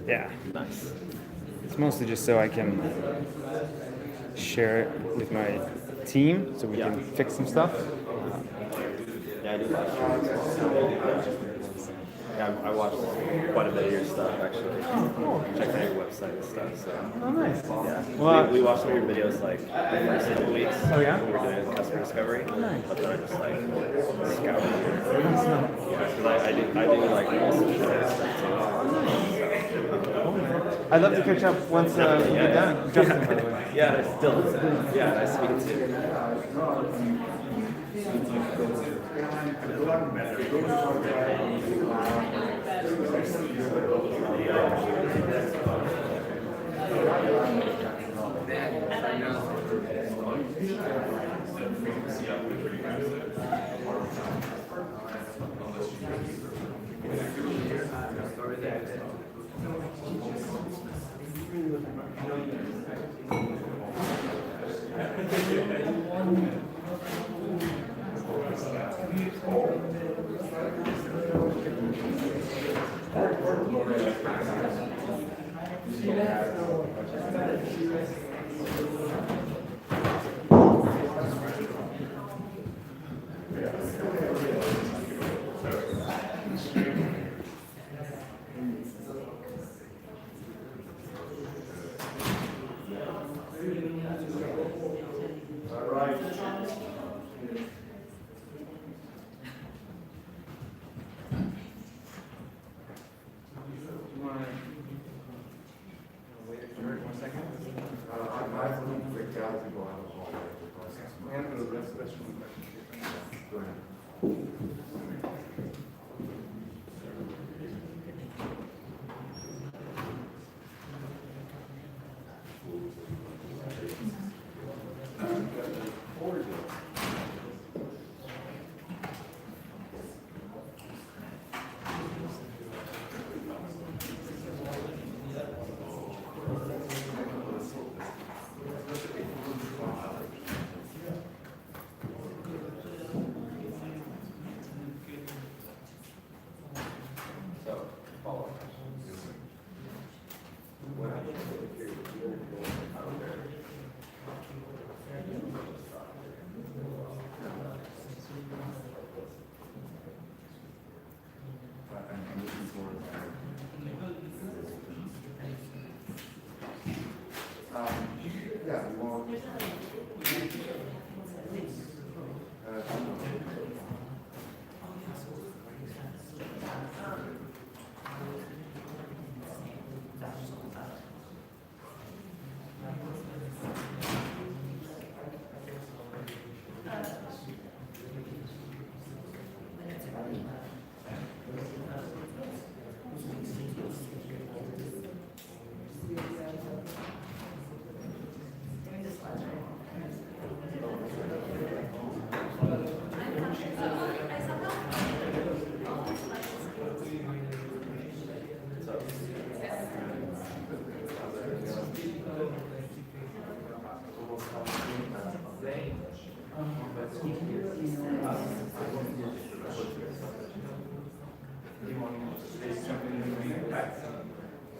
Yeah. Nice. It's mostly just so I can share it with my team so we can fix some stuff. Yeah, I do live streams as well. Yeah, I watched quite a bit of your stuff actually. Oh, cool. Checked out your website and stuff. So. Oh, nice. Yeah. Well, We watched some of your videos like the first couple weeks. Oh, yeah? When we were doing customer discovery. Nice. But then I just like scoured. That's not- Yeah, because I do like most of the stuff too. I'd love to catch up once we get done. Justin, by the way. Yeah, still. Yeah, nice to meet you too.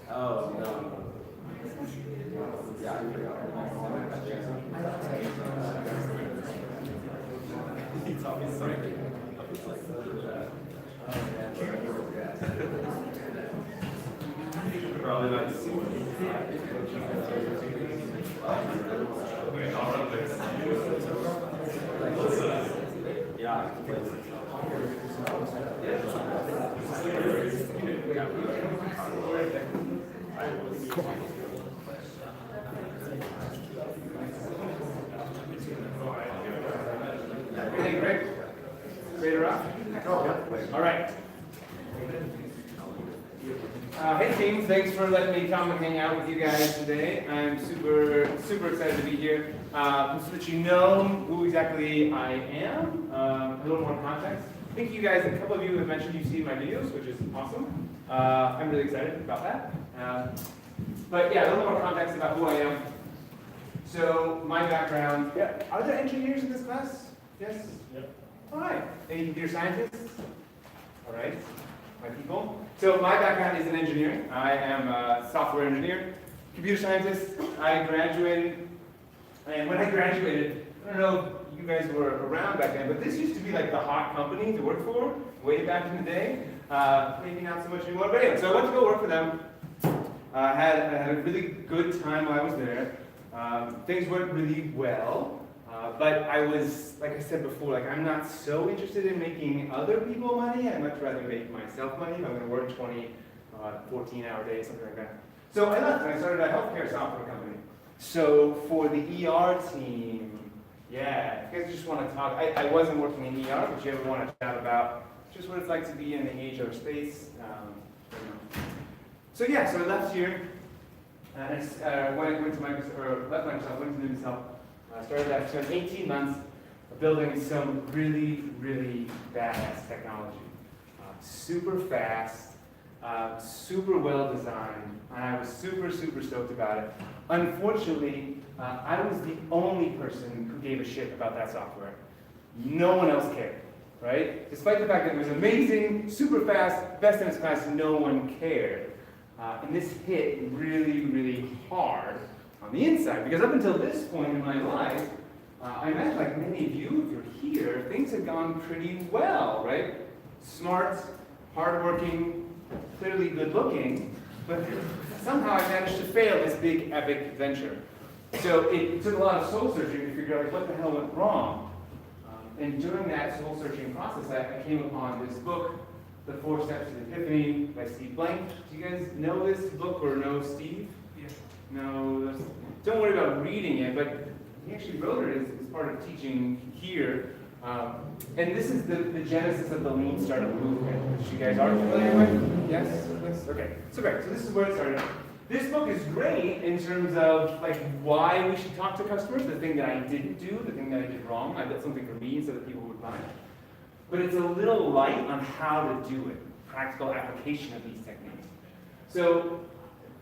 Oh, no. Yeah, I forgot. It's always something. Probably not. Yeah. Everything great? Ready to rock? All right. Hey team, thanks for letting me come and hang out with you guys today. I'm super excited to be here. So that you know who exactly I am, a little more context. I think you guys, a couple of you have mentioned you've seen my videos, which is awesome. I'm really excited about that. But yeah, a little more context about who I am. So my background, yeah, are there engineers in this class? Yes? Yep. All right. Any computer scientists? All right. My people. So my background is in engineering. I am a software engineer, computer scientist. I graduated, and when I graduated, I don't know if you guys were around back then, but this used to be like the hot company to work for way back in the day. Maybe not so much anymore, but anyway, so I went to go work for them. I had a really good time while I was there. Things went really well, but I was, like I said before, like I'm not so interested in making other people money. I'd much rather make myself money if I'm going to work 20, 14-hour days, something like that. So I left and I started a healthcare software company. So for the ER team, yeah, if you guys just want to talk, I wasn't working in ER, but you ever want to chat about just what it's like to be in the HR space. So yeah, so I left here, and I went to Microsoft, or left Microsoft, went to Numis Health. Started that, spent 18 months building some really, really badass technology. Super fast, super well designed, and I was super, super stoked about it. Unfortunately, I was the only person who gave a shit about that software. No one else cared, right? Despite the fact that it was amazing, super fast, best in its class, no one cared. And this hit really, really hard on the inside, because up until this point in my life, I imagine like many of you, if you're here, things have gone pretty well, right? Smart, hardworking, clearly good looking, but somehow I managed to fail this big epic venture. So it took a lot of soul searching to figure out like, what the hell went wrong. And during that soul searching process, I came upon this book, The 4 Steps to Epiphany by Steve Blank. Do you guys know this book or know Steve? Yes. No, don't worry about reading it, but he actually wrote it as part of teaching here. And this is the genesis of the Lean Startup movement, which you guys are familiar with? Yes? Okay, so great. So this is where it started. This book is great in terms of like why we should talk to customers, the thing that I didn't do, the thing that I did wrong. I built something for me so that people would buy it. But it's a little light on how to do it, practical application of these techniques. So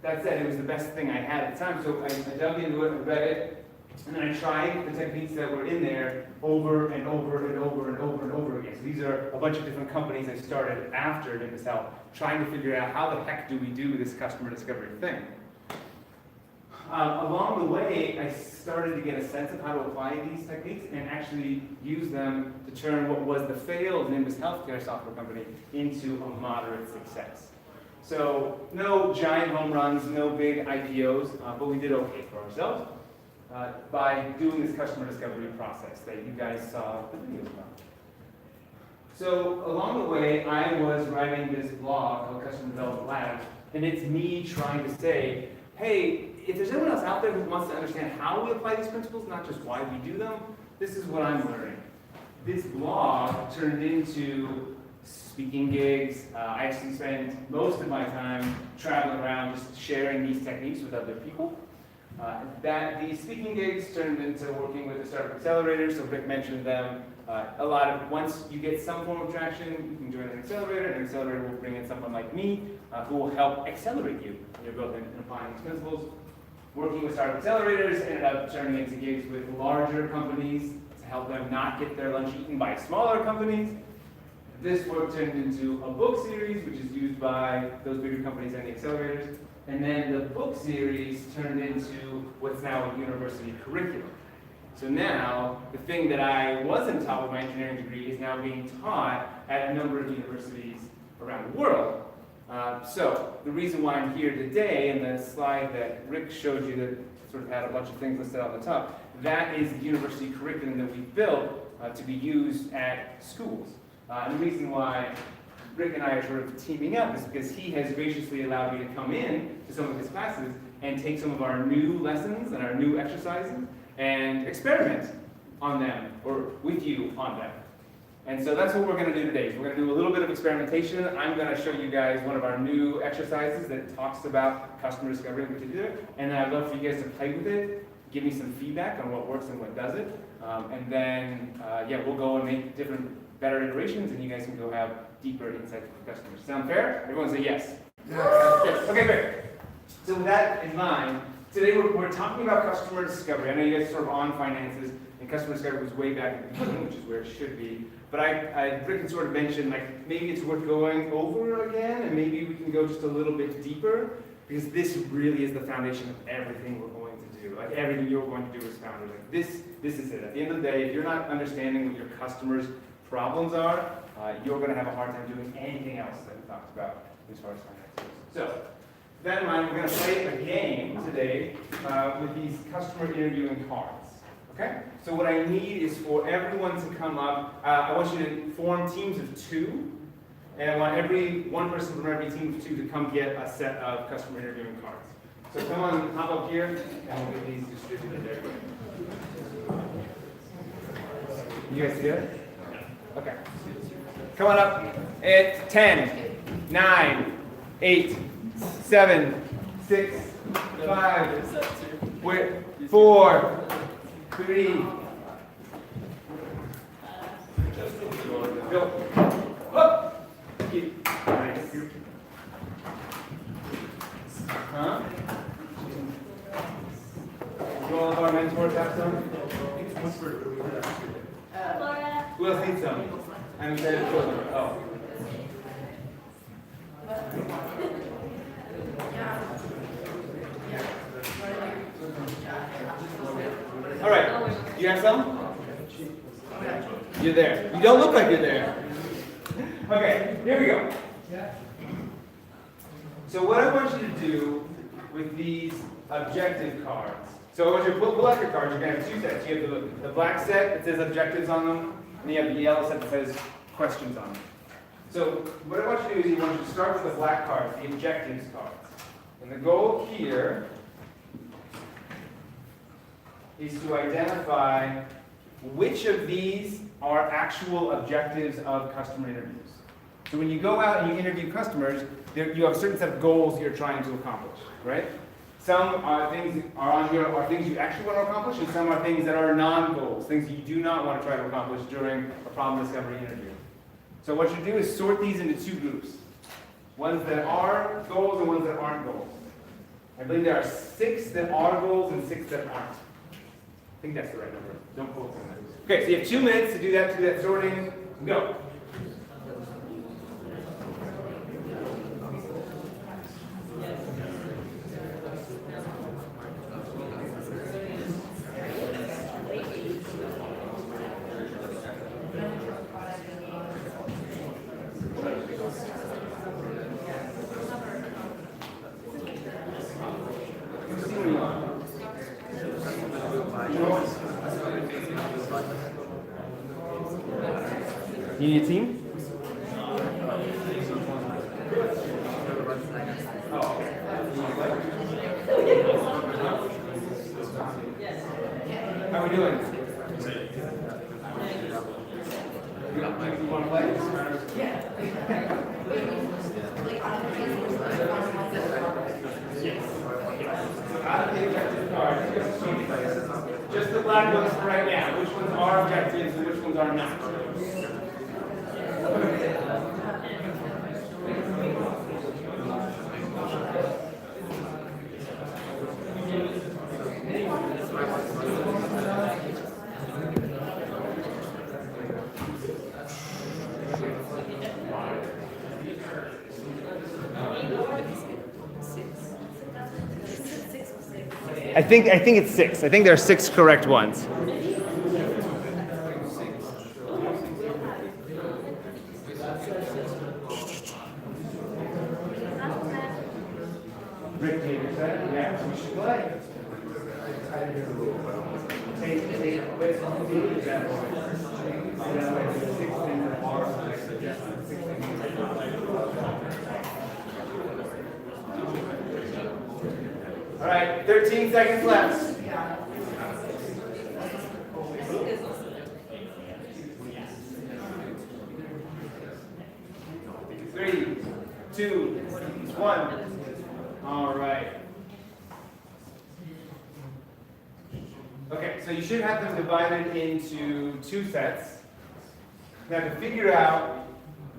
that said, it was the best thing I had at the time. So I dug into it, I read it, and then I tried the techniques that were in there over and over and over and over and over again. So these are a bunch of different companies I started after Numis Health, trying to figure out how the heck do we do this customer discovery thing. Along the way, I started to get a sense of how to apply these techniques and actually use them to turn what was the failed Numis Healthcare software company into a moderate success. So no giant home runs, no big IPOs, but we did okay for ourselves by doing this customer discovery process that you guys saw the videos about. So along the way, I was writing this blog called Customer Development Lab, and it's me trying to say, hey, if there's anyone else out there who wants to understand how we apply these principles, not just why we do them, this is what I'm learning. This blog turned into speaking gigs. I actually spend most of my time traveling around just sharing these techniques with other people. These speaking gigs turned into working with the startup accelerators, so Rick mentioned them. Once you get some form of traction, you can join an accelerator, and an accelerator will bring in someone like me who will help accelerate you in your growth and applying these principles. Working with startup accelerators ended up turning into gigs with larger companies to help them not get their lunch eaten by smaller companies. This work turned into a book series, which is used by those bigger companies and the accelerators. And then the book series turned into what's now a university curriculum. So now, the thing that I wasn't taught with my engineering degree is now being taught at a number of universities around the world. So the reason why I'm here today, and the slide that Rick showed you that sort of had a bunch of things listed on the top, that is the university curriculum that we built to be used at schools. And the reason why Rick and I are sort of teaming up is because he has graciously allowed me to come in to some of his classes and take some of our new lessons and our new exercises and experiment on them, or with you on them. And so that's what we're going to do today. We're going to do a little bit of experimentation. I'm going to show you guys one of our new exercises that talks about customer discovery in particular, and then I'd love for you guys to play with it, give me some feedback on what works and what doesn't, and then we'll go and make better iterations, and you guys can go have deeper insights with customers. Sound fair? Everyone say yes. Yes. Okay, great. So with that in mind, today we're talking about customer discovery. I know you guys are sort of on finances, and customer discovery was way back at the beginning, which is where it should be. But Rick had sort of mentioned, like, maybe it's worth going over again, and maybe we can go just a little bit deeper, because this really is the foundation of everything we're going to do. Like, everything you're going to do as founders. Like, this is it. At the end of the day, if you're not understanding what your customers' problems are, you're going to have a hard time doing anything else that we talked about as far as finance goes. So, with that in mind, we're going to play a game today with these customer interviewing cards. Okay? So what I need is for everyone to come up. I want you to form teams of 2. And I want one person from every team of 2 to come get a set of customer interviewing cards. So come on, hop up here, and we'll get these distributed there. You guys see it? Okay. Come on up. It's 10, 9, 8, 7, 6, 5, 4, 3. Go. Up. Nice. Huh? Do all of our mentors have some? Who else needs some? I'm excited to show them. Oh. All right. You have some? You're there. You don't look like you're there. Okay, here we go. So what I want you to do with these objective cards, so I want you to pull out your cards. You're going to have 2 sets. You have the black set that says objectives on them, and you have the yellow set that says questions on them. So what I want you to do is you want you to start with the black cards, the objectives cards. And the goal here is to identify which of these are actual objectives of customer interviews. So when you go out and you interview customers, you have a certain set of goals you're trying to accomplish, right? Some things are on here are things you actually want to accomplish, and some are things that are non-goals, things you do not want to try to accomplish during a problem discovery interview. So what you do is sort these into 2 groups. Ones that are goals and ones that aren't goals. I believe there are 6 that are goals and 6 that aren't. I think that's the right number. Don't quote me on that. Okay, so you have 2 minutes to do that sorting. Go. You need a team? How are we doing? You want to play? Out of the objective cards, just the black ones for right now. Which ones are objectives and which ones are not? I think it's 6. I think there are 6 correct ones. Rick, yeah, we should play. All right, 13 seconds left. 3, 2, 1. All right. Okay, so you should have them divided into 2 sets. Now to figure out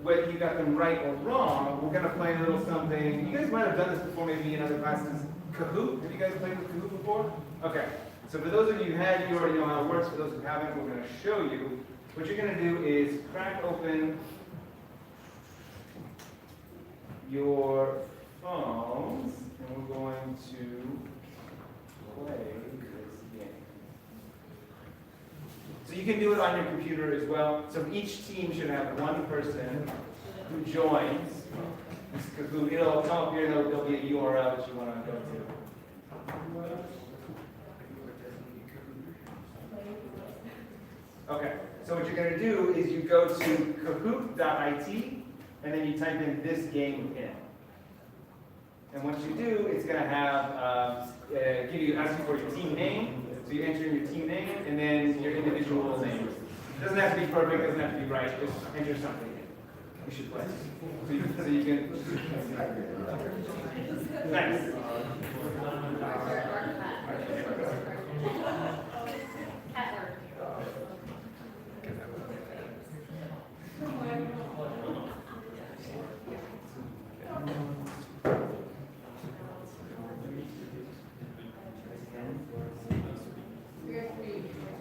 whether you got them right or wrong, we're going to play a little something. You guys might have done this before, maybe in other classes. Kahoot? Have you guys played with Kahoot before? Okay. So for those of you who had, you already know how it works. For those who haven't, we're going to show you. What you're going to do is crack open your phones, and we're going to play this game. So you can do it on your computer as well. So each team should have one person who joins. It'll come up here, there'll be a URL that you want to go to. Okay, so what you're going to do is you go to kahoot.it, and then you type in this game in. And once you do, it's going to have, ask you for your team name. So you enter in your team name, and then your individual name. It doesn't have to be perfect, doesn't have to be right, just enter something in. We should play. So you can. Nice.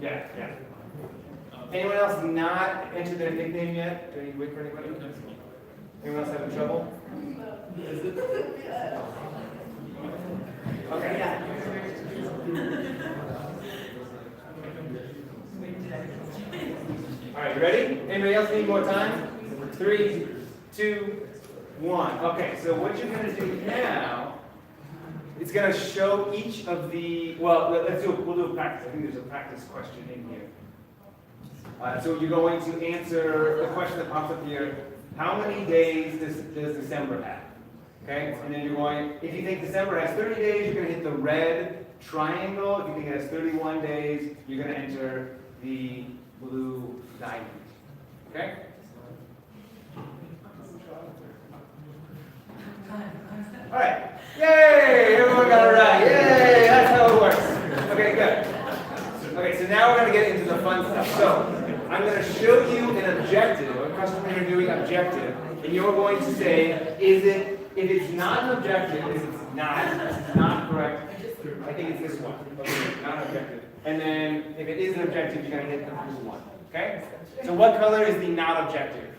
Yeah, yeah. Anyone else not entered their nickname yet? Are you wait for anybody? Anyone else having trouble? Okay. All right, you ready? Anybody else need more time? 3, 2, 1. Okay, so what you're going to do now, it's going to show each of the, well, we'll do a practice. I think there's a practice question in here. So you're going to answer the question that pops up here. How many days does December have? Okay, and then you're going, if you think December has 30 days, you're going to hit the red triangle. If you think it has 31 days, you're going to enter the blue diamond. Okay? All right. Yay! Everyone got it right. Yay! That's how it works. Okay, good. Okay, so now we're going to get into the fun stuff. So I'm going to show you an objective, a customer interviewing objective, and you're going to say, if it's not an objective, if it's not correct, I think it's this one. Okay, not objective. And then if it is an objective, you're going to hit the blue one. Okay? So what color is the not objective?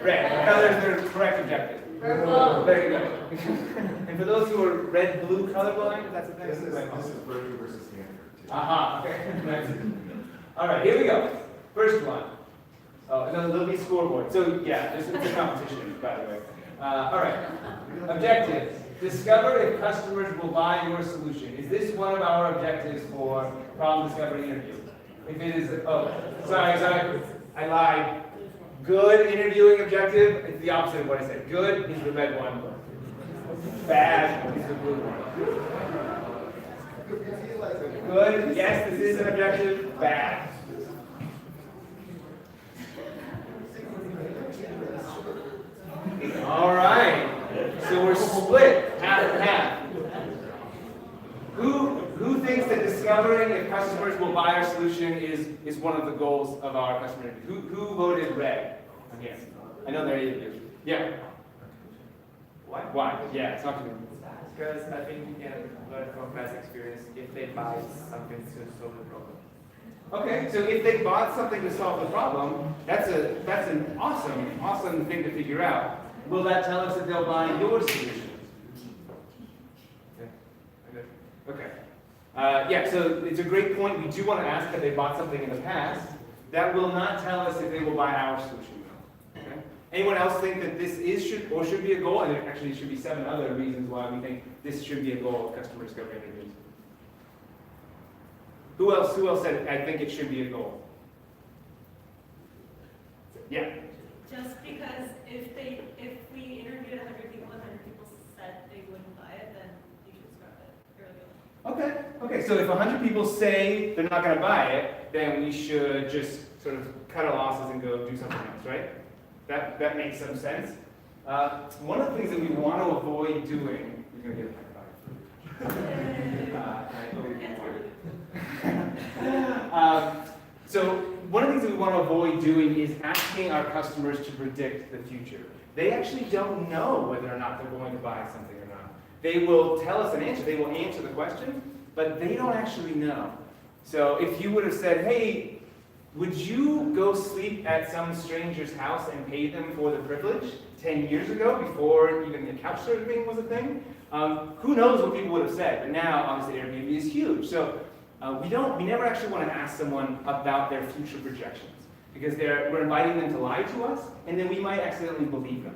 Red. What color is the correct objective? Purple. Very good. And for those who are red-blue colorblind, that's a thing. This is Berkely versus Stanford. Aha. Okay. All right. Here we go. First one. Oh, no, there'll be scoreboard. So yeah, it's a competition, by the way. All right. Objective. Discover if customers will buy your solution. Is this one of our objectives for problem discovery interview? If it is, oh, sorry, I lied. Good interviewing objective, it's the opposite of what I said. Good is the red one. Bad is the blue one. Good, yes, this is an objective. Bad. All right. So we're split, half and half. Who thinks that discovering if customers will buy our solution is one of the goals of our customer interview? Who voted red? Yes. I know there are 8 of you. Yeah. Why? Yeah, it's not going to be. Because I think you can learn from past experience if they buy something to solve the problem. Okay, so if they bought something to solve the problem, that's an awesome thing to figure out. Will that tell us that they'll buy your solution? Okay. Yeah, so it's a great point. We do want to ask that they bought something in the past. That will not tell us if they will buy our solution. Okay. Anyone else think that this should be a goal? And there actually should be 7 other reasons why we think this should be a goal of customer discovery interviews. Who else said I think it should be a goal? Yeah. Just because if we interviewed 100 people and 100 people said they wouldn't buy it, then you should scrap it early on. Okay, so if 100 people say they're not going to buy it, then we should just sort of cut our losses and go do something else, right? That makes some sense. One of the things that we want to avoid doing, you're going to get a pack of So one of the things that we want to avoid doing is asking our customers to predict the future. They actually don't know whether or not they're going to buy something or not. They will tell us an answer. They will answer the question, but they don't actually know. So if you would have said, hey, would you go sleep at some stranger's house and pay them for the privilege 10 years ago, before even the couch surfing was a thing? Who knows what people would have said, but now obviously Airbnb is huge. So we never actually want to ask someone about their future projections, because we're inviting them to lie to us, and then we might accidentally believe them.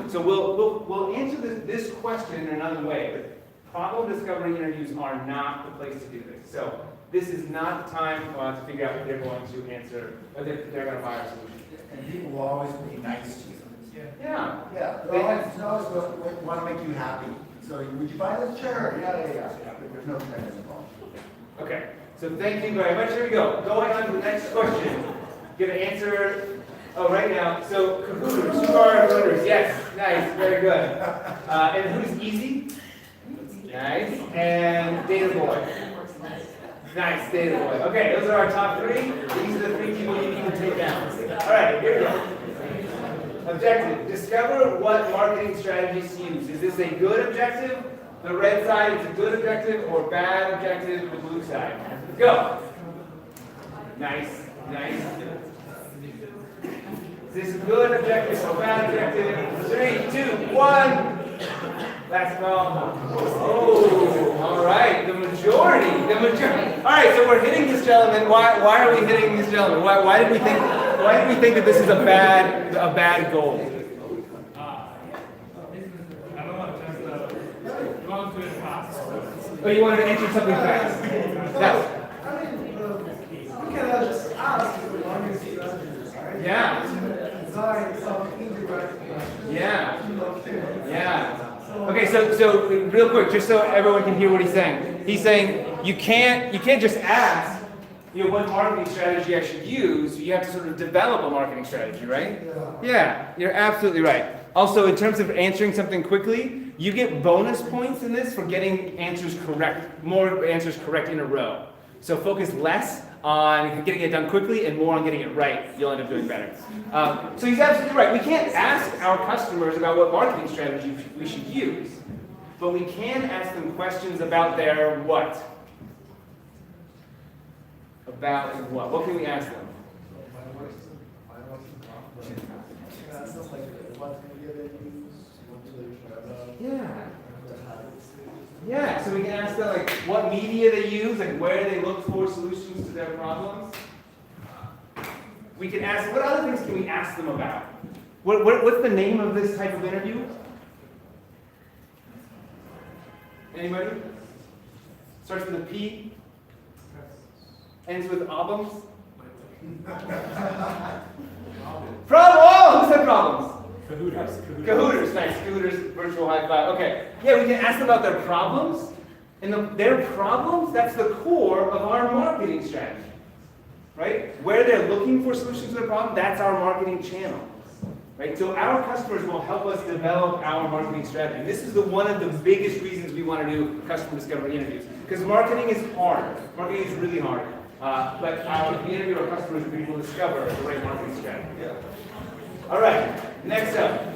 So we'll answer this question in another way, but problem discovery interviews are not the place to do this. So this is not the time to figure out if they're going to answer, or if they're going to buy our solution. And people will always be nice to you. Yeah. Yeah, they always want to make you happy. So would you buy this chair? Yeah. But there's no commitment involved. Okay. So thank you very much. Here we go. Going on to the next question. Gonna answer. Oh, right now. So Cahooters. Who are Cahooters? Yes. Nice. Very good. And who's easy? Nice. And Data Boy. Nice. Data Boy. Okay. Those are our top three. These are the three people you need to take down. All right. Here we go. Objective. Discover what marketing strategies to use. Is this a good objective? The red side is a good objective, or bad objective, the blue side. Go. Nice. Is this a good objective or bad objective? 3, 2, 1. Last call. Oh, all right. The majority. All right. So we're hitting this gentleman. Why are we hitting this gentleman? Why did we think that this is a bad goal? I don't want to just go to the past. Oh, you wanted to answer something fast. Yes. You cannot just ask for marketing strategies, right? Yeah. Design some indirect. Yeah. Okay, so real quick, just so everyone can hear what he's saying. He's saying you can't just ask, what marketing strategy I should use. You have to sort of develop a marketing strategy, right? Yeah, you're absolutely right. Also, in terms of answering something quickly, you get bonus points in this for getting answers correct, more answers correct in a row. So focus less on getting it done quickly and more on getting it right. You'll end up doing better. So he's absolutely right. We can't ask our customers about what marketing strategy we should use, but we can ask them questions about their what? About what? What can we ask them? Yeah, so we can ask them like what media they use, like where they look for solutions to their problems. We can ask, what other things can we ask them about? What's the name of this type of interview? Anybody? Starts with a P? Ends with albums? Oh, who said problems? Cahooters, nice. Cahooters, virtual high five. Okay. Yeah, we can ask them about their problems. And their problems, that's the core of our marketing strategy. Right? Where they're looking for solutions to their problem, that's our marketing channel. Right? So our customers will help us develop our marketing strategy. And this is one of the biggest reasons we want to do customer discovery interviews. Because marketing is hard. Marketing is really hard. But we interview our customers and we will discover the right marketing strategy. Yeah. All right, next up.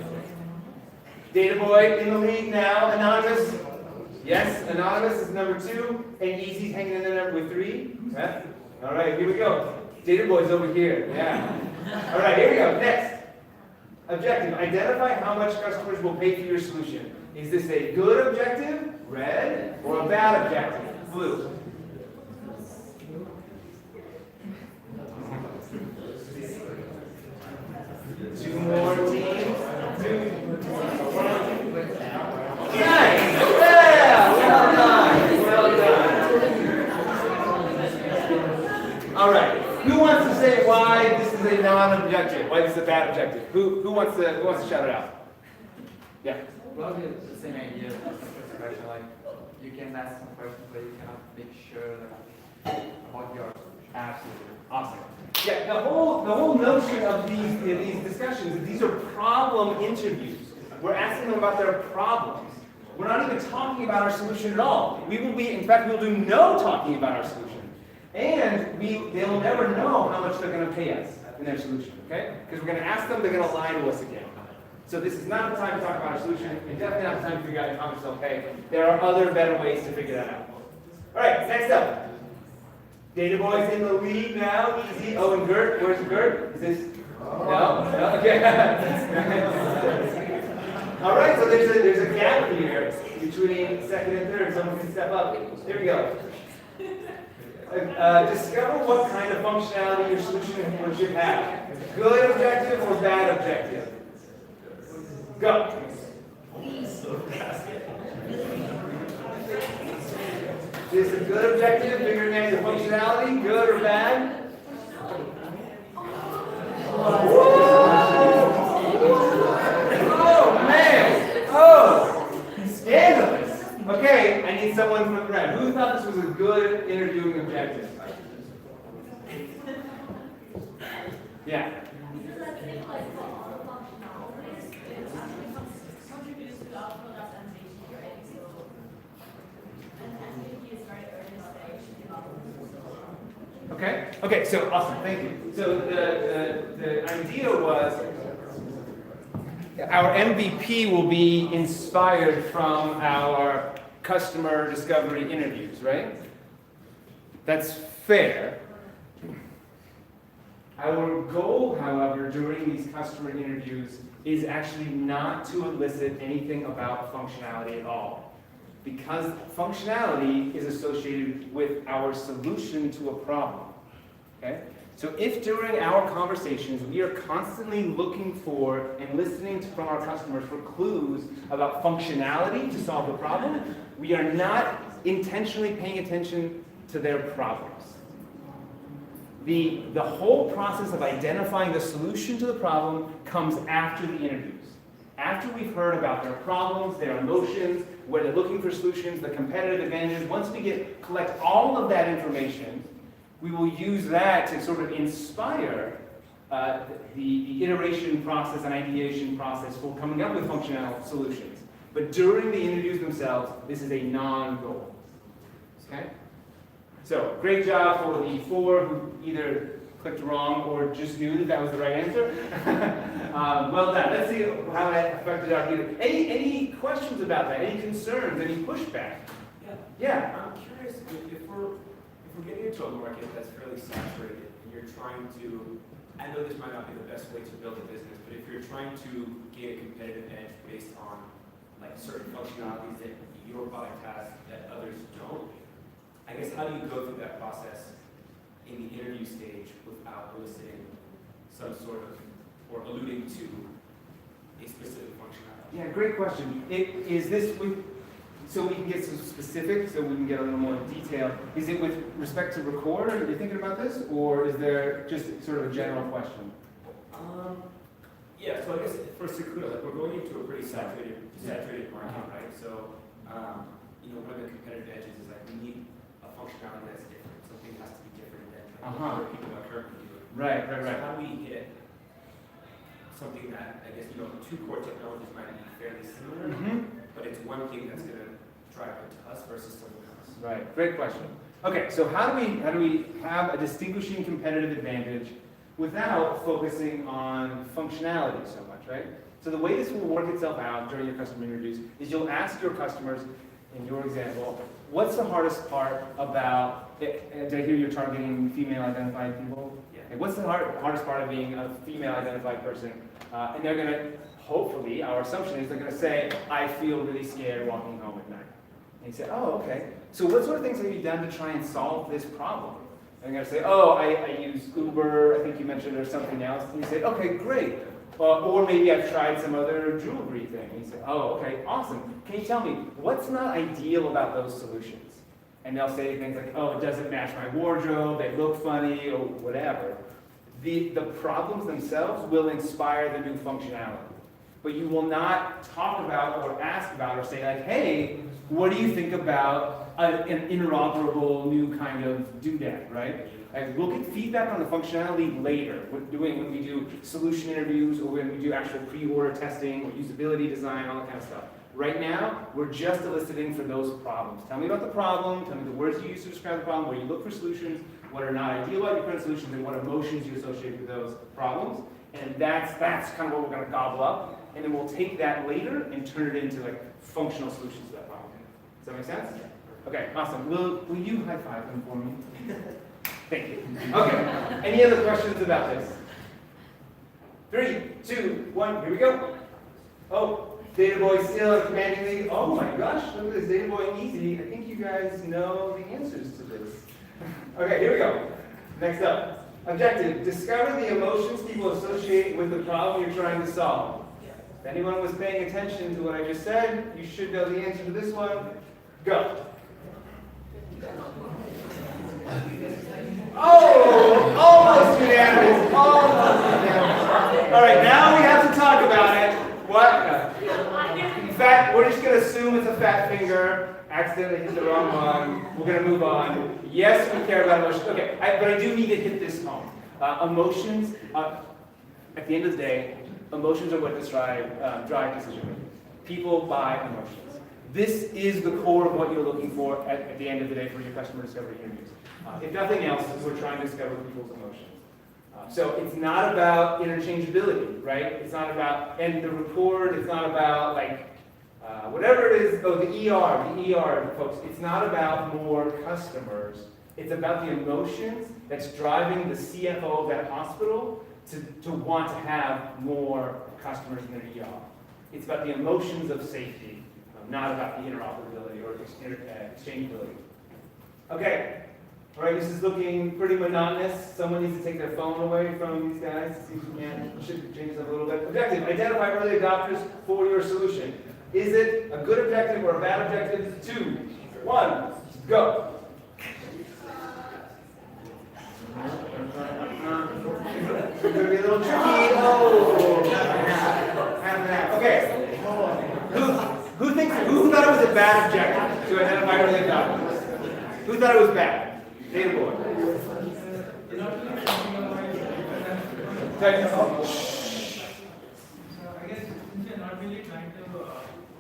Data Boy in the lead now. Anonymous. Yes, Anonymous is number 2. And Easy's hanging in there with 3. Yeah. All right, here we go. Data Boy's over here. Yeah. All right, here we go. Next. Objective. Identify how much customers will pay for your solution. Is this a good objective, red, or a bad objective, blue? Two more teams. Nice. Yeah. Well done. All right. Who wants to say why this is a non-objective? Why this is a bad objective? Who wants to shout it out? Yeah. Probably the same idea as the first question. Like you can ask some questions, but you cannot make sure about your solution. Absolutely. Awesome. Yeah, the whole notion of these discussions is these are problem interviews. We're asking them about their problems. We're not even talking about our solution at all. In fact, we'll do no talking about our solution. And they'll never know how much they're going to pay us in their solution, okay? Because we're going to ask them, they're going to lie to us again. So this is not the time to talk about our solution, and definitely not the time to figure out how much they'll pay. There are other better ways to figure that out. All right, next up. Data boys in the lead now, easy. Oh, and Gert, where's Gert? Is this? No? No? Okay. All right, so there's a gap here between second and third. Someone can step up. Here we go. Discover what kind of functionality your solution should have. Good objective or bad objective? Go. Is a good objective, figuring out your functionality, good or bad? Oh man! Oh! Scandalous! Okay, I need someone from the red. Who thought this was a good interviewing objective? Yeah. Okay. Okay. So awesome. Thank you. So the idea was our MVP will be inspired from our customer discovery interviews, right? That's fair. Our goal, however, during these customer interviews is actually not to elicit anything about functionality at all. Because functionality is associated with our solution to a problem. Okay? So if during our conversations we are constantly looking for and listening from our customers for clues about functionality to solve the problem, we are not intentionally paying attention to their problems. The whole process of identifying the solution to the problem comes after the interviews. After we've heard about their problems, their emotions, where they're looking for solutions, the competitive advantages, once we collect all of that information, we will use that to sort of inspire the iteration process and ideation process for coming up with functional solutions. But during the interviews themselves, this is a non-goal. Okay? So, great job for the 4 who either clicked wrong or just knew that was the right answer. Well done. Let's see how that affected our meeting. Any questions about that? Any concerns? Any pushback? Yeah. I'm curious if we're getting into a market that's fairly saturated and you're trying to, I know this might not be the best way to build a business, but if you're trying to gain a competitive edge based on like certain functionalities that your product has that others don't, I guess how do you go through that process in the interview stage without eliciting some sort of, or alluding to a specific functionality? Yeah, great question. Is this so we can get some specifics, so we can get a little more detail. Is it with respect to record? Are you thinking about this, or is there just sort of a general question? Yeah. So I guess for Secuda, like we're going into a pretty saturated market, right? So one of the competitive edges is like we need a functionality that's different. Something has to be different than what other people are currently doing. Right. So how do we hit something that I guess 2 core technologies might be fairly similar, but it's one thing that's going to drive it to us versus someone else? Right. Great question. Okay, so how do we have a distinguishing competitive advantage without focusing on functionality so much, right? So the way this will work itself out during your customer interviews is you'll ask your customers, in your example, what's the hardest part about, did I hear you're targeting female identified people? Yeah. Okay, what's the hardest part of being a female identified person? And they're going to, hopefully, our assumption is they're going to say, I feel really scared walking home at night. And you say, oh, okay. So what sort of things have you done to try and solve this problem? And they're going to say, oh, I use Uber, I think you mentioned, or something else. And you say, okay, great. Or maybe I've tried some other jewelry thing. And you say, oh, okay, awesome. Can you tell me, what's not ideal about those solutions? And they'll say things like, oh, it doesn't match my wardrobe, they look funny, or whatever. The problems themselves will inspire the new functionality. But you will not talk about or ask about or say like, hey, what do you think about an interoperable new kind of doodad, right? And we'll get feedback on the functionality later when we do solution interviews or when we do actual pre-order testing or usability design, all that kind of stuff. Right now, we're just eliciting for those problems. Tell me about the problem, tell me the words you use to describe the problem, where you look for solutions, what are not ideal about your current solutions, and what emotions you associate with those problems. And that's kind of what we're going to gobble up. And then we'll take that later and turn it into like functional solutions to that problem. Does that make sense? Yeah. Okay, awesome. Will you high five them for me? Thank you. Okay. Any other questions about this? 3, 2, 1, here we go. Oh, Data Boy still a commanding lead. Oh my gosh, look at this Data Boy and Easy. I think you guys know the answers to this. Okay, here we go. Next up. Objective, discover the emotions people associate with the problem you're trying to solve. If anyone was paying attention to what I just said, you should know the answer to this one. Go. Oh, almost unanimous, almost unanimous. All right, now we have to talk about it. What? In fact, we're just going to assume it's a fat finger. Accidentally hit the wrong one. We're going to move on. Yes, we care about emotions. Okay, but I do need to hit this home. Emotions, at the end of the day, emotions are what drive decision making. People buy emotions. This is the core of what you're looking for at the end of the day for your customer discovery interviews. If nothing else, we're trying to discover people's emotions. So it's not about interchangeability, right? It's not about, and the report, it's not about like, whatever it is, the ER, folks, it's not about more customers. It's about the emotions that's driving the CFO of that hospital to want to have more customers in their ER. It's about the emotions of safety, not about the interoperability or exchangeability. Okay, all right, this is looking pretty monotonous. Someone needs to take their phone away from these guys. See if we can. Should change this up a little bit. Objective, identify early adopters for your solution. Is it a good objective or a bad objective? 2, 1, go. It's going to be a little tricky. Oh, okay. Who thought it was a bad objective to identify early adopters? Who thought it was bad? Data boy. Okay. So I guess since you're not really trying to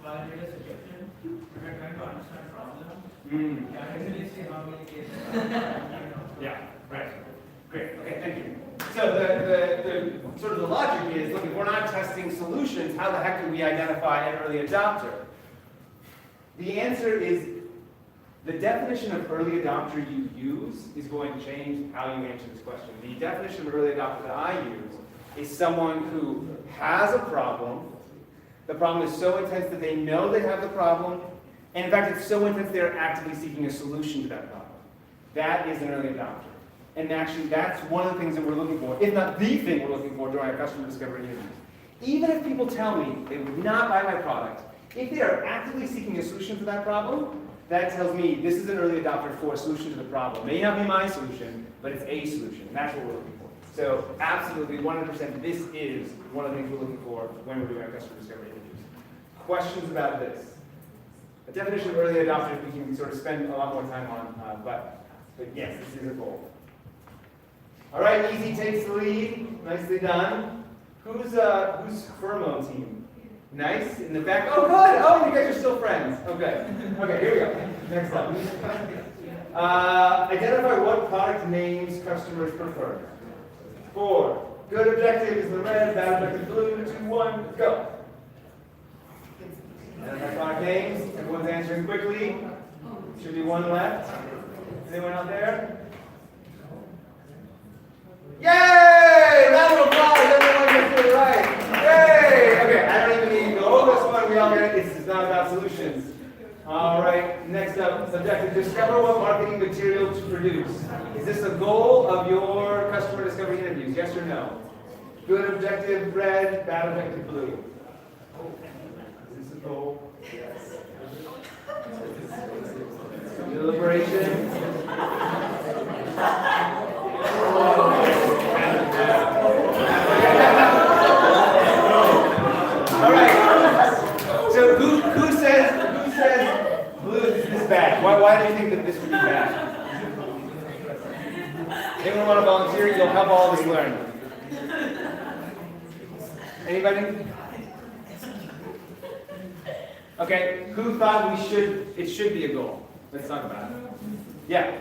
validate a suggestion, you're trying to understand the problem. You can actually see how many cases. Yeah, right. Great. Okay, thank you. So the sort of the logic is, look, if we're not testing solutions, how the heck do we identify an early adopter? The answer is the definition of early adopter you use is going to change how you answer this question. The definition of early adopter that I use is someone who has a problem. The problem is so intense that they know they have the problem, and in fact, it's so intense they're actively seeking a solution to that problem. That is an early adopter. And actually, that's one of the things that we're looking for, if not the thing we're looking for during our customer discovery interviews. Even if people tell me they would not buy my product, if they are actively seeking a solution to that problem, that tells me this is an early adopter for a solution to the problem. May not be my solution, but it's a solution. And that's what we're looking for. So absolutely, 100%, this is one of the things we're looking for when we're doing our customer discovery interviews. Questions about this? A definition of early adopter we can sort of spend a lot more time on, but yes, this is a goal. All right, Easy takes the lead. Nicely done. Who's Firmo team? Nice, in the back. Oh, good. Oh, you guys are still friends. Okay. Okay, here we go. Next up. Identify what product names customers prefer. 4. Good objective is the red, bad objective blue. 2, 1, go. Identify product names. Everyone's answering quickly. Should be one left. Anyone out there? Yay! Round of applause. Everyone gets it right. Yay! Okay, I don't even need to go over this one. We all get it. It's not about solutions. All right, next up, objective. Discover what marketing material to produce. Is this a goal of your customer discovery interviews? Yes or no? Good objective, red. Bad objective, blue. Is this a goal? Yes. Deliberation. All right. So who says blue? This is bad. Why do you think that this would be bad? Anyone want to volunteer? You'll have all this learned. Anybody? Okay. Who thought it should be a goal? Let's talk about it. Yeah.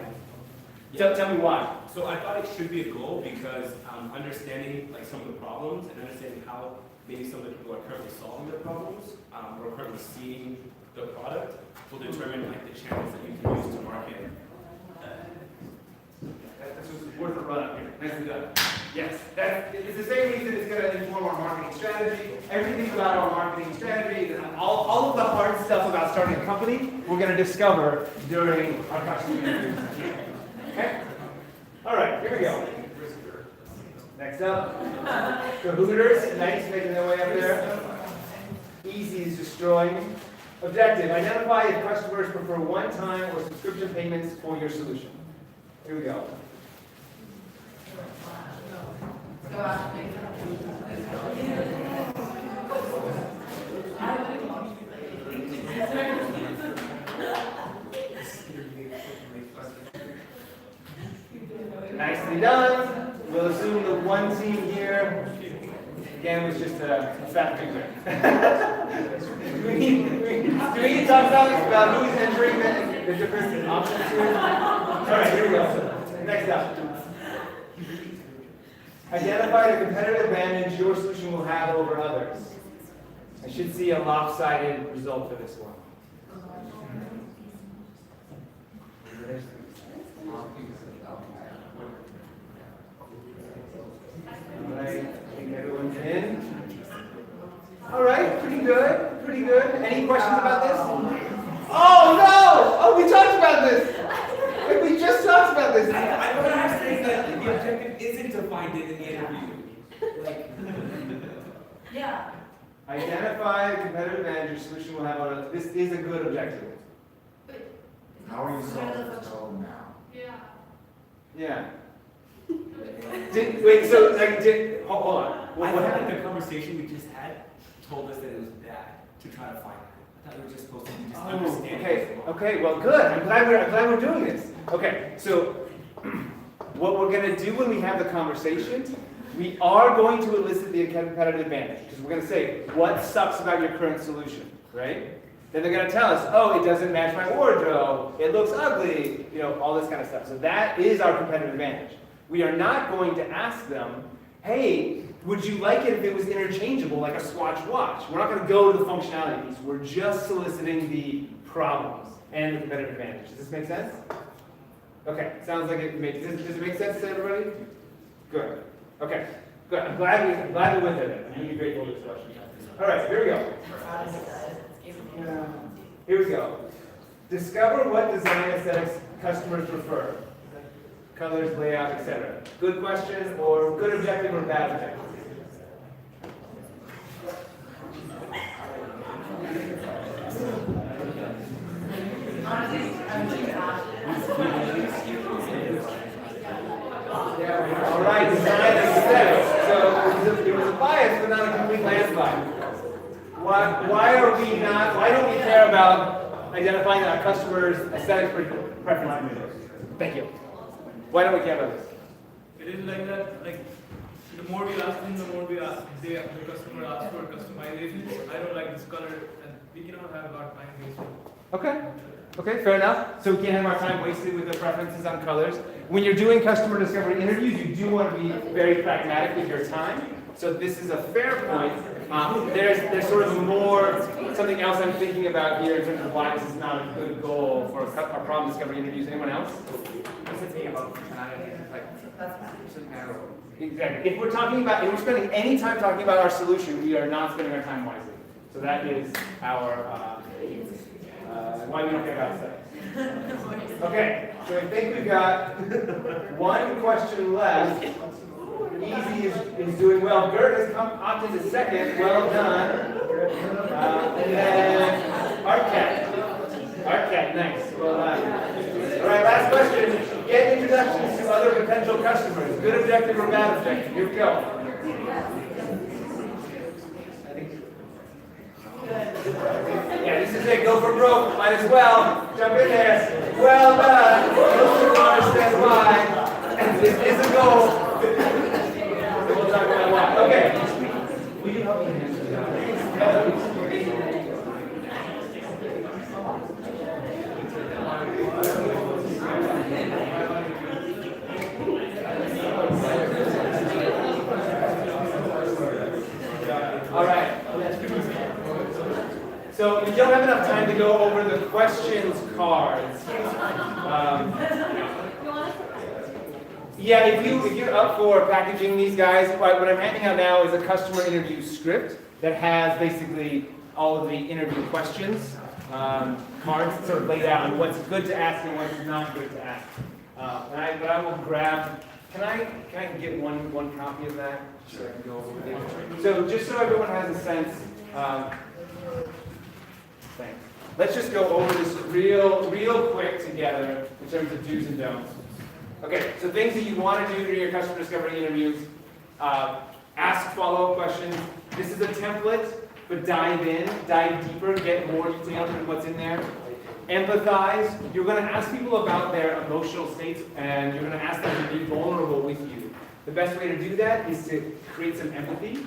Tell me why. So I thought it should be a goal because understanding like some of the problems and understanding how maybe some of the people are currently solving their problems, or currently seeing the product, will determine like the channels that you can use to market. That's worth a run up here. Nicely done. Yes, it's the same reason it's going to inform our marketing strategy. Everything about our marketing strategy, all of the hard stuff about starting a company, we're going to discover during our customer interviews. Okay? All right, here we go. Next up, the Hooters. Nice, making their way up there. Easy is destroying. Objective, identify if customers prefer one-time or subscription payments for your solution. Here we go. Nicely done. We'll assume the one team here, again, was just a fat finger. do we need to talk about who's entering the different options here? All right, here we go. Next up. Identify the competitive advantage your solution will have over others. I should see a lopsided result for this one. All right, I think everyone's in. All right, pretty good, pretty good. Any questions about this? Oh no! Oh, we talked about this! Like, we just talked about this. I don't understand that the objective isn't defined in the interview. Like, Yeah. Identify the competitive advantage your solution will have on it. This is a good objective. How are you solving the problem now? Yeah. Yeah. Hold on. I What thought happened? the conversation we just had told us that it was bad to try to find it. I thought we were just supposed to just understand Okay. it. Okay. Well, good. I'm glad we're doing this. Okay. So, what we're going to do when we have the conversation, we are going to elicit the competitive advantage because we're going to say what sucks about your current solution, right? Then they're going to tell us, oh, it doesn't match my wardrobe, it looks ugly, all this kind of stuff. So that is our competitive advantage. We are not going to ask them, hey, would you like it if it was interchangeable like a Swatch watch? We're not going to go to the functionality piece. We're just soliciting the problems and the competitive advantage. Does this make sense? Okay, sounds like it makes sense. Does it make sense to everybody? Good. Okay, good. I'm glad we went there. I'm really grateful for this question. All right, here we go. Here we go. Discover what design aesthetics customers prefer. Colors, layout, etc. Good question, or good objective, or bad objective? All right, design aesthetics. So it was a bias, but not a complete landslide. Why don't we care about identifying our customers' aesthetic preferences? Thank you. Why don't we care about this? It is like that, like, the more we ask them, the more the customer asks for customization. I don't like this color, and we cannot have our time wasted. Okay. Okay, fair enough. So we can't have our time wasted with the preferences on colors. When you're doing customer discovery interviews, you do want to be very pragmatic with your time. So this is a fair point. There's sort of something else I'm thinking about here in terms of why this is not a good goal for our problem discovery interviews. Anyone else? What's the thing about functionality? Like, it's just narrow. Exactly. If we're spending any time talking about our solution, we are not spending our time wisely. So that is our why we don't care about sex. Okay, so I think we've got one question left. Easy is doing well. Gert has opted to second. Well done. And then Artcat, nice. Well done. All right, last question. Get introductions to other potential customers. Good objective or bad objective? Here we go. Yeah, this is it. Go for broke. Might as well. Jump in there. Well done. Most people understand why. And this is a goal. We'll talk about why. Okay. Will you help me answer that? All don't have enough time to go over the questions cards. Yeah, if you're up for packaging these guys, what I'm handing out now is a customer interview script that has basically all of the interview questions, cards sort of laid out on what's good to ask and what's not good to ask. But I will grab. Can I get one copy of that so I can go over it? So just so everyone has a sense. Thanks. Let's just go over this real quick together in terms of do's and don'ts. Okay, so things that you want to do during your customer discovery interviews. Ask follow-up questions. This is a template, but dive deeper, get more detailed into what's in there. Empathize. You're going to ask people about their emotional states, and you're going to ask them to be vulnerable with you. The best way to do that is to create some empathy.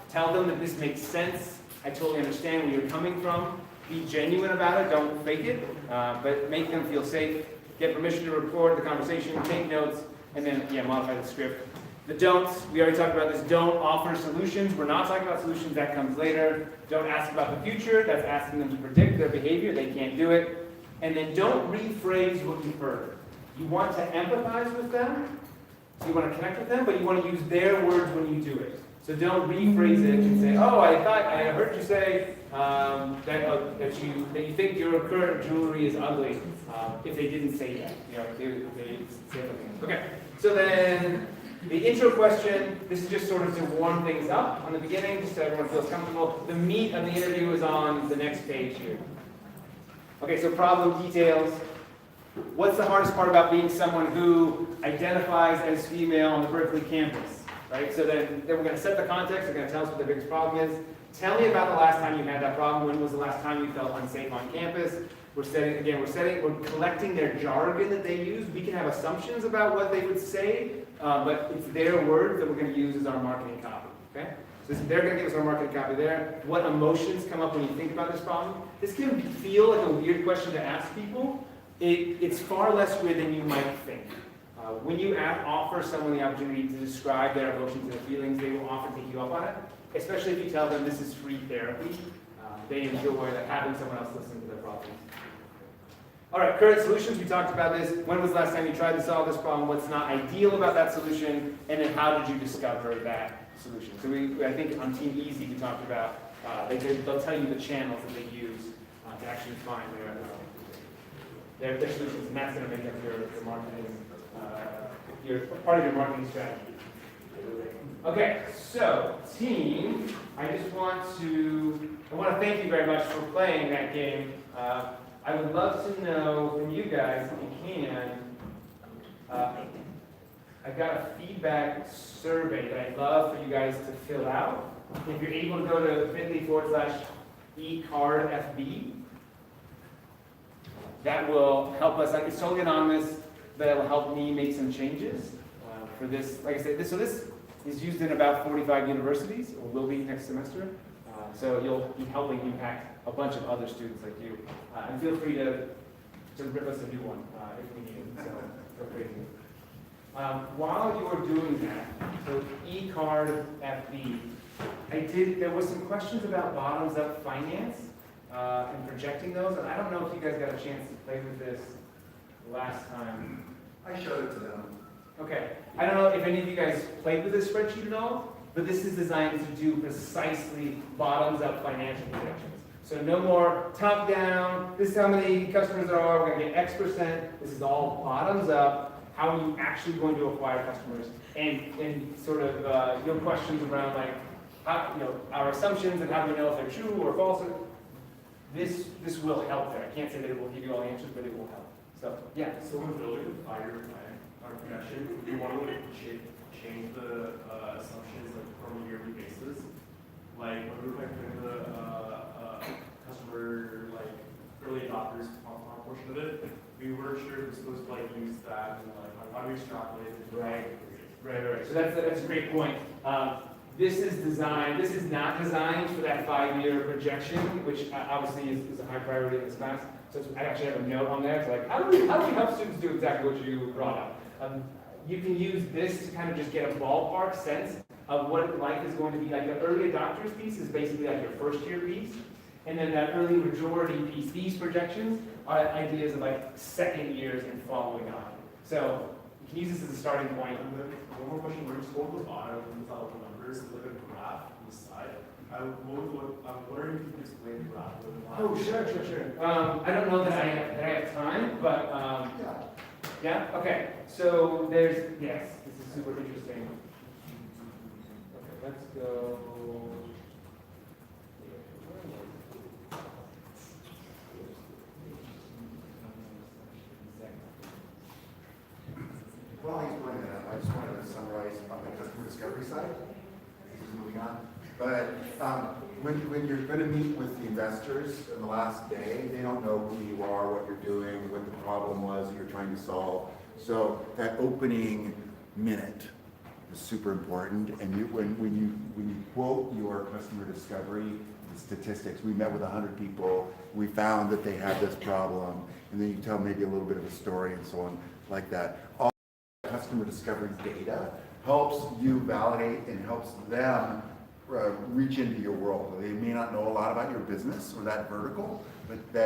Tell them that this makes sense. I totally understand where you're coming from. Be genuine about it. Don't fake it, but make them feel safe. Get permission to record the conversation, take notes, and then, modify the script. The don'ts, we already talked about this. Don't offer solutions. We're not talking about solutions. That comes later. Don't ask about the future. That's asking them to predict their behavior. They can't do it. And then don't rephrase what you've heard. You want to empathize with them. So you want to connect with them, but you want to use their words when you do it. So don't rephrase it and say, "Oh, I heard you say that you think your current jewelry is ugly." If they didn't say that, they say something. Okay. So then the intro question. This is just sort of to warm things up on the beginning, just so everyone feels comfortable. The meat of the interview is on the next page here. Okay. So problem details. What's the hardest part about being someone who identifies as female on the Berkeley campus? Right? So then we're going to set the context. They're going to tell us what the biggest problem is. Tell me about the last time you had that problem. When was the last time you felt unsafe on campus? We're collecting their jargon that they use. We can have assumptions about what they would say, but it's their words that we're going to use as our marketing copy. Okay? So they're going to give us our marketing copy there. What emotions come up when you think about this problem? This can feel like a weird question to ask people. It's far less weird than you might think. When you offer someone the opportunity to describe their emotions and their feelings, they will often take you up on it, especially if you tell them this is free therapy. They enjoy having someone else listen to their problems. All right, current solutions. We talked about this. When was the last time you tried to solve this problem? What's not ideal about that solution? And then how did you discover that solution? So I think on Team Easy we talked about, they'll tell you the channels that they use to actually find their solutions, and that's going to make up your marketing, part of your marketing strategy. Okay, so team, I want to thank you very much for playing that game. I would love to know from you guys, if you can, I've got a feedback survey that I'd love for you guys to fill out. If you're able to go to bit.ly/ecardfb, that will help us. It's totally anonymous, but it will help me make some changes for this. Like I said, this is used in about 45 universities, or will be next semester. So you'll be helping impact a bunch of other students like you. And feel free to rip us a new one if we need it. So feel free to. While you are doing that, so eCardFB, there was some questions about bottoms-up finance and projecting those, and I don't know if you guys got a chance to play with this last time. I showed it to them. Okay. I don't know if any of you guys played with this spreadsheet at all, but this is designed to do precisely bottoms-up financial projections. So no more top-down, this is how many customers there are, we're going to get X%. This is all bottoms-up. How are you actually going to acquire customers? And sort of your questions around like, our assumptions and how do we know if they're true or false. This will help there. I can't say that it will give you all the answers, but it will help. So, yeah. So when building a 5-year plan or projection, you want to change the assumptions from a yearly basis. Like when we were putting the customer early adopters portion of it, we weren't sure if we were supposed to use that and how do we extrapolate it. Right. So that's a great point. This is not designed for that 5-year projection, which obviously is a high priority in this class. So I actually have a note on there. It's like, how do we help students do exactly what you brought up? You can use this to kind of just get a ballpark sense of what life is going to be like. The early adopters piece is basically like your first year piece. And then that early majority piece, these projections are ideas of like second years and following on. So you can use this as a starting point. And then one more question, we're just going to the bottom without the numbers, look at a graph on the side. I'm wondering if you can explain the graph a little bit. Oh, sure. I don't know that I have time, but yeah, okay. So yes, this is super interesting. Okay, let's go. Well, he's pointing that out. I just wanted to summarize on the customer discovery side. This is moving on. But when you're going to meet with the investors in the last day, they don't know who you are, what you're doing, what the problem was that you're trying to solve. So that opening minute is super important. And when you quote your customer discovery statistics, we met with 100 people, we found that they had this problem, and then you tell maybe a little bit of a story and so on like that. All customer discovery data helps you validate and helps them reach into your world. They may not know a lot about your business or that vertical, but that